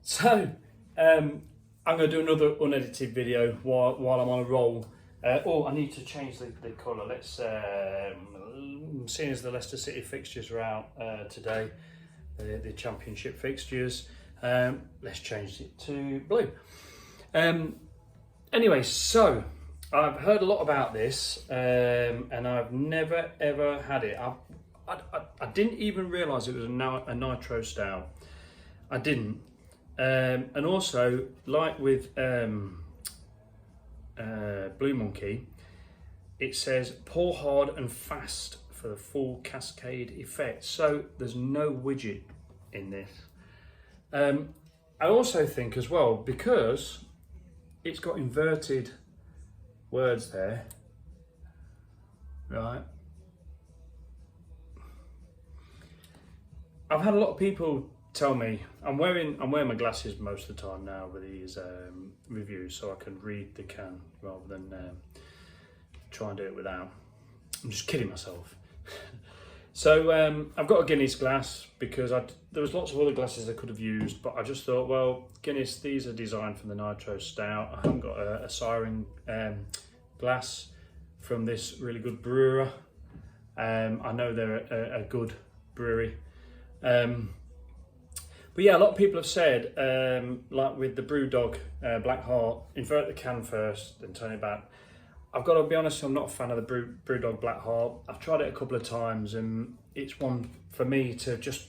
So, I'm going to do another unedited video while I'm on a roll. I need to change the colour. Let's, seeing as the Leicester City fixtures are out today, the Championship fixtures, let's change it to blue. Anyway, so I've heard a lot about this, and I've never ever had it. I didn't even realise it was a Nitro Stout. I didn't. And also, like with Blue Monkey, it says pour hard and fast for the full cascade effect. So there's no widget in this. I also think as well, because it's got inverted words there, right? I've had a lot of people tell me, I'm wearing my glasses most of the time now with these reviews, so I can read the can rather than try and do it without. I'm just kidding myself. So I've got a Guinness glass because there was lots of other glasses I could have used, but I just thought, well, Guinness, these are designed for the Nitro Stout. I haven't got a Siren glass from this really good brewer. I know they're a good brewery. But yeah, a lot of people have said, like with the Brewdog Black Heart, invert the can first, then turn it back. I've got to be honest, I'm not a fan of the Brewdog Black Heart. I've tried it a couple of times, and it's one for me to just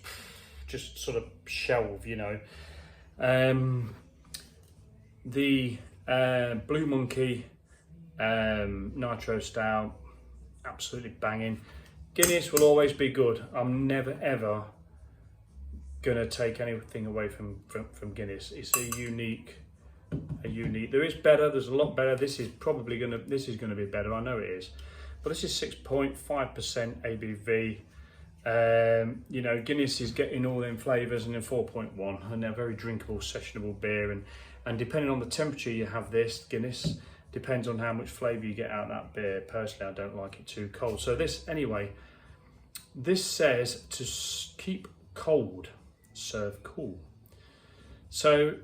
sort of shelve, you know. The Blue Monkey Nitro Stout, absolutely banging. Guinness will always be good. I'm never ever gonna take anything away from Guinness. It's a unique. There is better. There's a lot better. This is gonna be better. I know it is, but this is 6.5% ABV. You know, Guinness is getting all them flavours and then 4.1, and they're very drinkable, sessionable beer. And depending on the temperature you have this Guinness, depends on how much flavour you get out of that beer. Personally, I don't like it too cold. So this says to keep cold, serve cool. So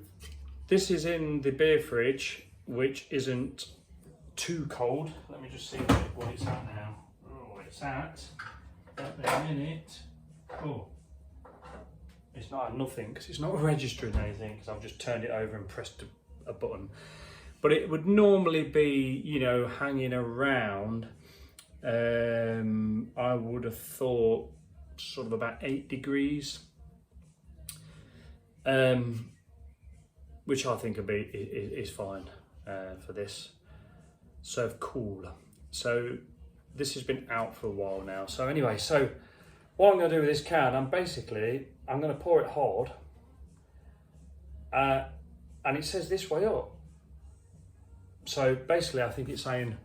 this is in the beer fridge, which isn't too cold. Let me just see what it's at now. Oh, it's at a minute. Oh, it's not at nothing because it's not registering anything because I've just turned it over and pressed a button. But it would normally be, you know, hanging around. I would have thought sort of about 8 degrees. Which I think is fine for this. Serve cool. So this has been out for a while now. So anyway, so what I'm going to do with this can, I'm going to pour it hard, and it says this way up. So basically, I think it's saying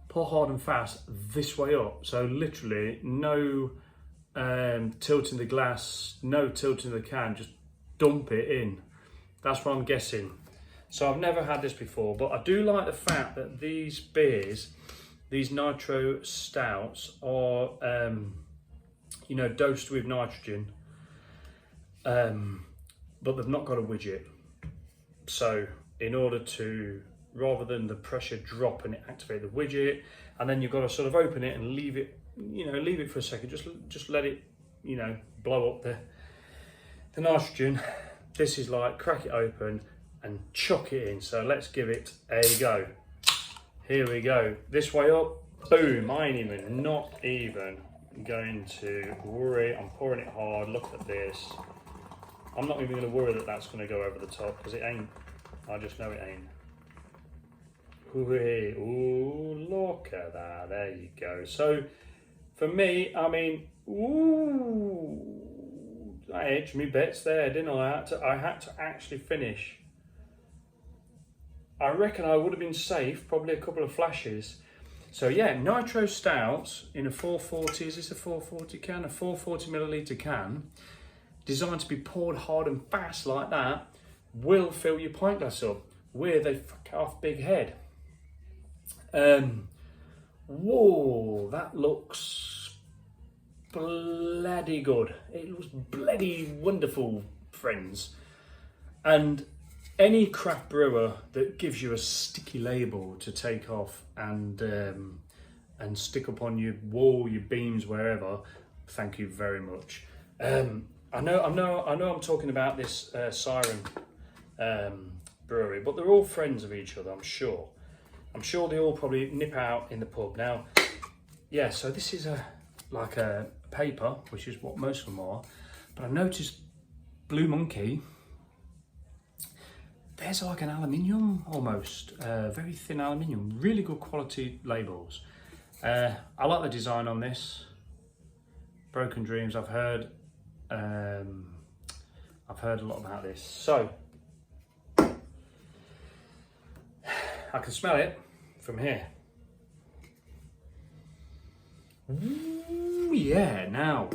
pour hard and fast this way up. So literally, no tilting the glass, no tilting the can, just dump it in. That's what I'm guessing. So I've never had this before, but I do like the fact that these beers, these Nitro Stouts, are you know, dosed with nitrogen, but they've not got a widget. So in order to, rather than the pressure drop and it activate the widget, and then you've got to sort of open it and leave it, you know, leave it for a second, just let it, you know, blow up the nitrogen. This is like crack it open and chuck it in. So let's give it a go. Here we go. This way up, boom. I ain't not even going to worry. I'm pouring it hard. Look at this. I'm not even going to worry that that's going to go over the top because it ain't. I just know it ain't. Ooh, look at that. There you go. So for me, I mean, ooh. I edged me bits there, didn't I? I had to actually finish. I reckon I would have been safe, probably a couple of flashes. So yeah, Nitro Stouts in a 440, is this a 440 can? A 440 milliliter can, designed to be poured hard and fast like that, will fill your pint glass up with a fuck off big head. Whoa, that looks bloody good. It was bloody wonderful, friends. And any craft brewer that gives you a sticky label to take off and stick up on your wall, your beams, wherever, thank you very much. I know I'm talking about this Siren brewery, but they're all friends of each other, I'm sure. I'm sure they all probably nip out in the pub. Now, yeah, so this is like a paper, which is what most of them are, but I've noticed Blue Monkey, there's like an aluminium almost, very thin aluminium, really good quality labels. I like the design on this. Broken Dreams, I've heard a lot about this. So, I can smell it from here. Ooh, yeah, now.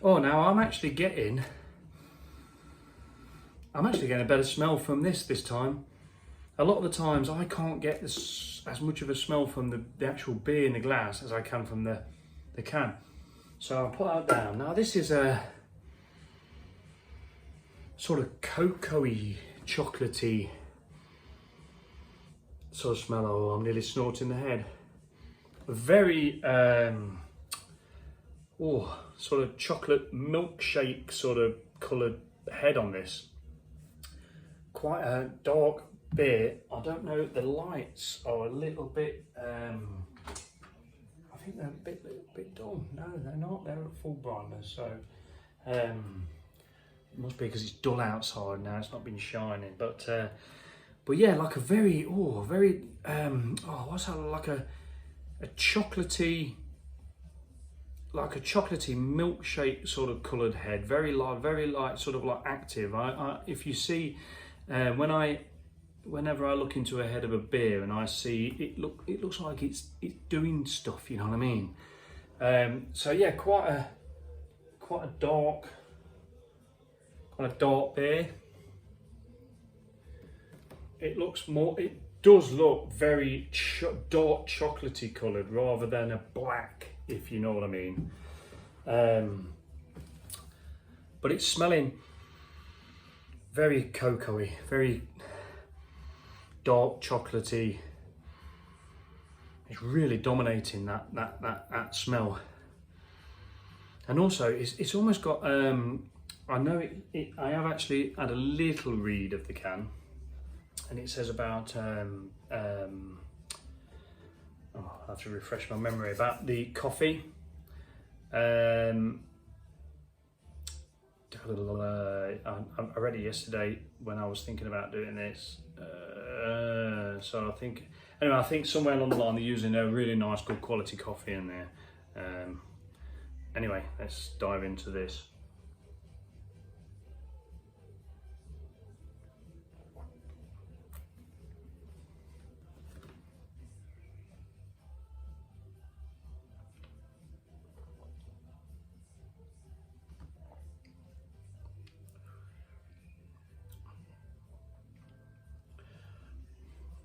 Oh, now I'm actually getting a better smell from this time. A lot of the times I can't get this, as much of a smell from the actual beer in the glass as I can from the can. So I'll put that down. Now this is a sort of cocoa-y, chocolatey sort of smell. Oh, I'm nearly snorting the head. A very sort of chocolate milkshake sort of coloured head on this. Quite a dark beer. I don't know, the lights are a little bit I think they're a bit dull. No, they're not, they're at full brightness, so it must be because it's dull outside now, it's not been shining, but yeah, like a very what's that, like a chocolatey, like a chocolatey milkshake sort of coloured head, very light, sort of like active. If you see, whenever I look into a head of a beer and I see it looks like it's doing stuff, you know what I mean? So yeah, quite a dark, kind of dark beer. It does look very dark chocolatey coloured rather than a black, if you know what I mean. But it's smelling very cocoa-y, very dark chocolatey. It's really dominating that smell. And also it's almost got I know I have actually had a little read of the can, and it says about I'll have to refresh my memory about the coffee. I read it yesterday when I was thinking about doing this. So I think somewhere along the line they're using a really nice, good quality coffee in there. Anyway, let's dive into this.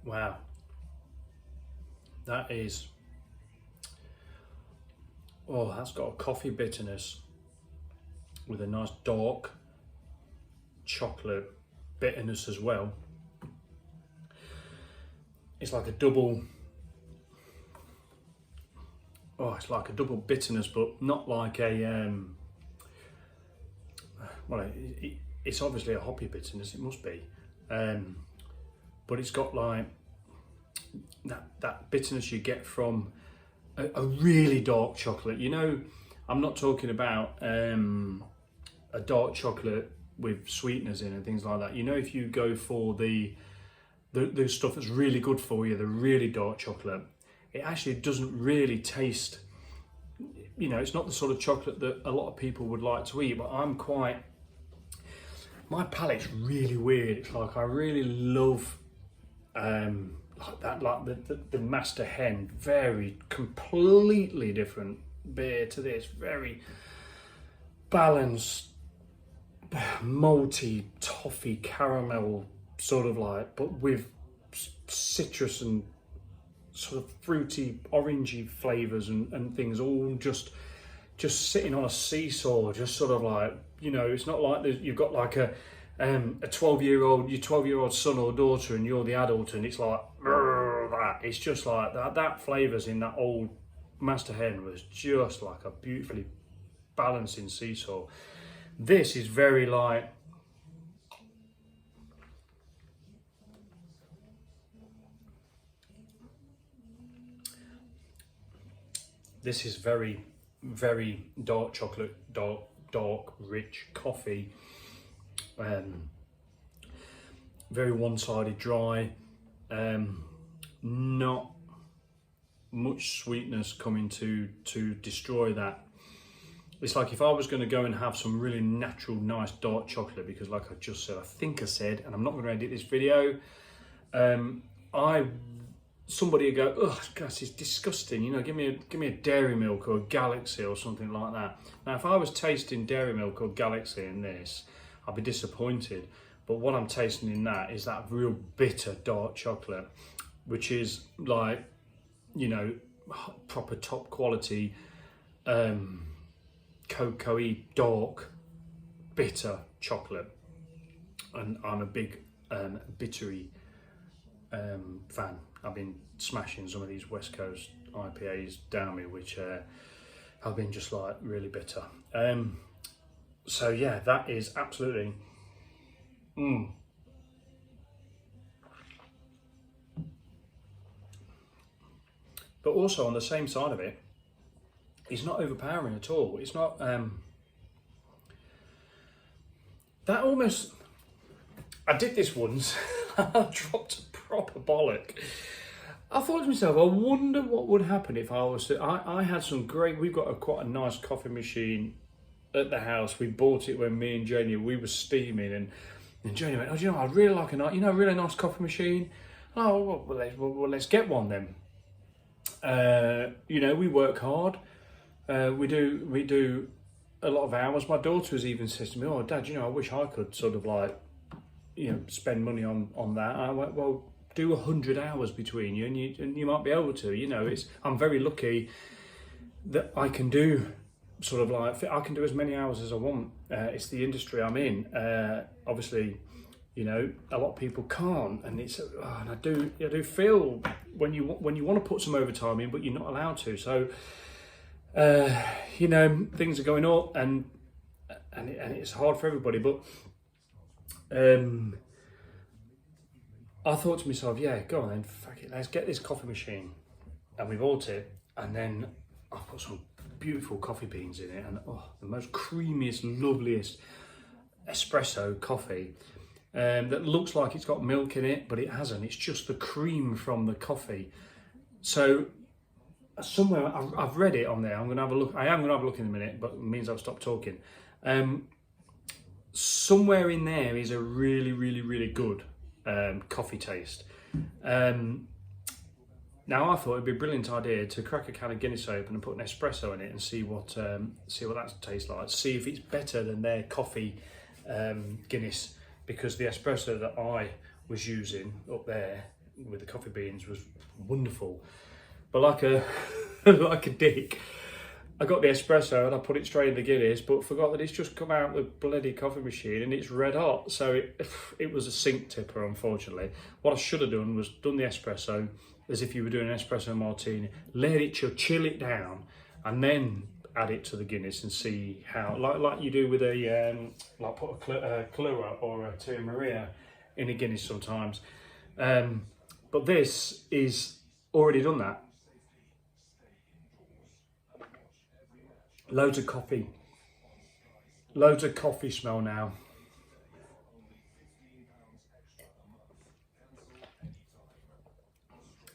Wow, that's got a coffee bitterness with a nice dark chocolate bitterness as well. It's like a double, it's like a double bitterness, but not like a, it's obviously a hoppy bitterness, it must be. But it's got like that bitterness you get from a really dark chocolate. You know, I'm not talking about a dark chocolate with sweeteners in and things like that. You know, if you go for the stuff that's really good for you, the really dark chocolate, it actually doesn't really taste, you know, it's not the sort of chocolate that a lot of people would like to eat, but my palate's really weird. It's like I really love like that, like the Master Hen, very completely different beer to this, very balanced, malty, toffee, caramel, sort of like, but with citrus and sort of fruity, orangey flavours and things all just just sitting on a seesaw, just sort of like, you know, it's not like you've got like a 12-year-old, your 12-year-old son or daughter, and you're the adult, and it's like that. It's just like that flavours in that old Master Hen was just like a beautifully balancing seesaw. This is very like, this is very, very dark chocolate, dark, rich coffee. Very one-sided, dry. Not much sweetness coming to destroy that. It's like if I was going to go and have some really natural, nice dark chocolate, because like I just said, I think I said, and I'm not going to edit this video, somebody would go, oh gosh, it's disgusting, you know, give me a Dairy Milk or a Galaxy or something like that. Now, if I was tasting Dairy Milk or Galaxy in this, I'd be disappointed. But what I'm tasting in that is that real bitter dark chocolate, which is like, you know, proper top quality, cocoa-y, dark, bitter chocolate. And I'm a big bittery fan. I've been smashing some of these West Coast IPAs down me, which have been just like really bitter. So yeah, that is absolutely. But also on the same side of it, it's not overpowering at all. It's not that almost. I did this once. I dropped a proper bollock. I thought to myself, I wonder what would happen if I was to. I had some great. We've got quite a nice coffee machine at the house. We bought it when me and Janie, we were steaming, and Janie went, oh, do you know, I'd really like a really nice coffee machine. Oh, well, let's get one then. You know, we work hard. We do a lot of hours. My daughter has even said to me, oh, Dad, you know, I wish I could sort of like, you know, spend money on that. I went, well, do 100 hours between you, and you might be able to. You know, I'm very lucky that I can do sort of like, I can do as many hours as I want. It's the industry I'm in. Obviously, you know, a lot of people can't, and and I do feel when you want to put some overtime in, but you're not allowed to. So, you know, things are going up, and it's hard for everybody. But I thought to myself, yeah, go on then, fuck it, let's get this coffee machine, and we bought it, and then I put some beautiful coffee beans in it, and the most creamiest, loveliest espresso coffee. That looks like it's got milk in it, but it hasn't. It's just the cream from the coffee. So somewhere, I've read it on there. I'm going to have a look. I am going to have a look in a minute, but it means I've stopped talking. Somewhere in there is a really, really, really good coffee taste. Now I thought it'd be a brilliant idea to crack a can of Guinness open and put an espresso in it and see what that tastes like. See if it's better than their coffee Guinness. Because the espresso that I was using up there with the coffee beans was wonderful. But like a like a dick, I got the espresso and I put it straight in the Guinness, but forgot that it's just come out of the bloody coffee machine and it's red hot. So it was a sink tipper, unfortunately. What I should have done was done the espresso as if you were doing an espresso martini, let it chill it down, and then add it to the Guinness and see how, like you do with a, like put a Kahlua or a Tia Maria in a Guinness sometimes. But this is already done that. Loads of coffee smell now.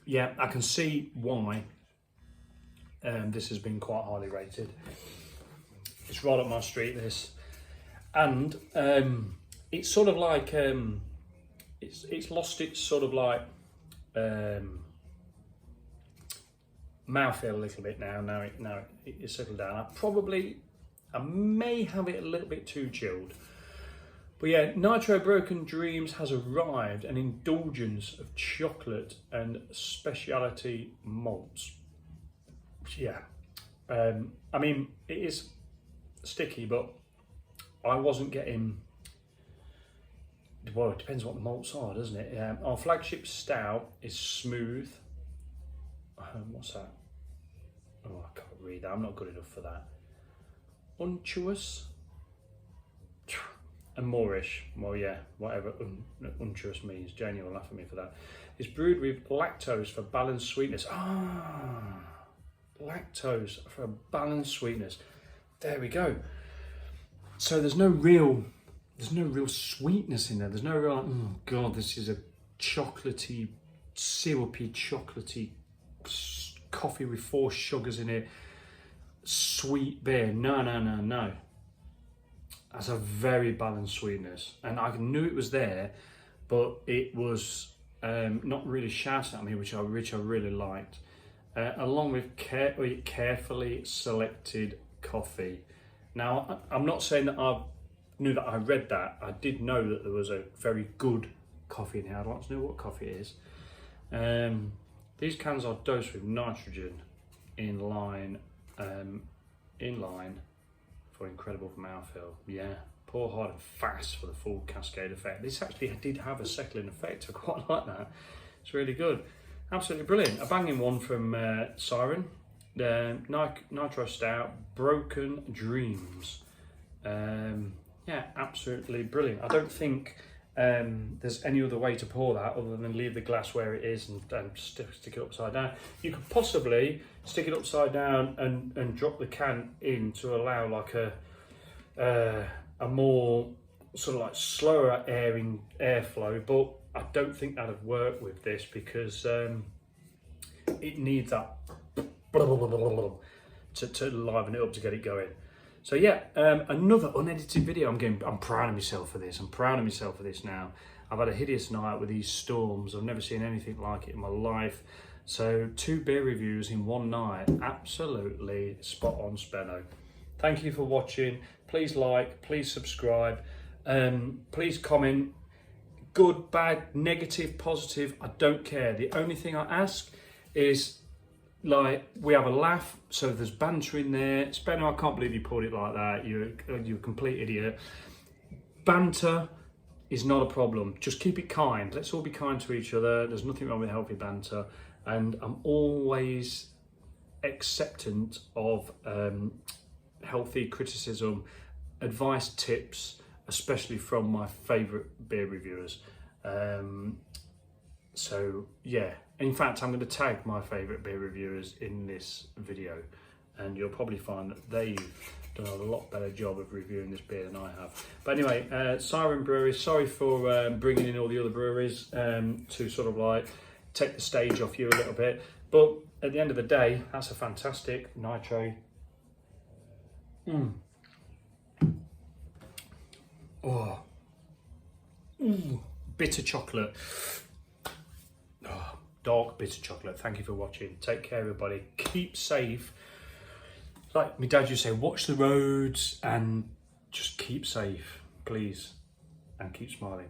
Yeah, I can see why this has been quite highly rated. It's right up my street, this, and it's sort of like it's lost its sort of like mouthfeel a little bit now. Now it's settled down. I may have it a little bit too chilled. But yeah, Nitro Broken Dreams has arrived, an indulgence of chocolate and specialty malts. Yeah, I mean, it is sticky, but I wasn't getting, well, it depends what the malts are, doesn't it? Our flagship stout is smooth. What's that? Oh, I can't read that. I'm not good enough for that. Unctuous and moreish. Well, yeah, whatever unctuous means. Janie will laugh at me for that. It's brewed with lactose for balanced sweetness. Lactose for a balanced sweetness. There we go. So there's no real sweetness in there. There's no real, oh God, this is a chocolatey, syrupy, chocolatey coffee with 4 sugars in it. Sweet beer. No. That's a very balanced sweetness. And I knew it was there, but it was not really shouting at me, which I really liked. Along with carefully selected coffee. Now, I'm not saying that I knew that I read that. I did know that there was a very good coffee in here. I'd like to know what coffee it is. These cans are dosed with nitrogen in line for incredible mouthfeel. Yeah, pour hard and fast for the full cascade effect. This actually did have a settling effect. I quite like that. It's really good. Absolutely brilliant. A banging one from Siren. Nitro Stout, Broken Dreams. Yeah, absolutely brilliant. I don't think there's any other way to pour that other than leave the glass where it is and stick it upside down. You could possibly stick it upside down and drop the can in to allow like a more sort of like slower airflow, but I don't think that'd work with this because it needs that to liven it up to get it going. So yeah, another unedited video. I'm proud of myself for this. I'm proud of myself for this now. I've had a hideous night with these storms. I've never seen anything like it in my life. So 2 beer reviews in one night. Absolutely spot on, Spenno. Thank you for watching. Please like, please subscribe. Please comment. Good, bad, negative, positive. I don't care. The only thing I ask is, like, we have a laugh, so there's banter in there. Spenno, I can't believe you pulled it like that. You're a complete idiot. Banter is not a problem. Just keep it kind. Let's all be kind to each other. There's nothing wrong with healthy banter. And I'm always acceptant of healthy criticism, advice, tips, especially from my favourite beer reviewers. So yeah, in fact, I'm going to tag my favourite beer reviewers in this video, and you'll probably find that they've done a lot better job of reviewing this beer than I have. But anyway, Siren Brewery, sorry for bringing in all the other breweries to sort of like take the stage off you a little bit. But at the end of the day, that's a fantastic Nitro. Oh, bitter chocolate. Oh, dark bitter chocolate. Thank you for watching. Take care, everybody. Keep safe. Like my dad used to say, watch the roads and just keep safe, please, and keep smiling.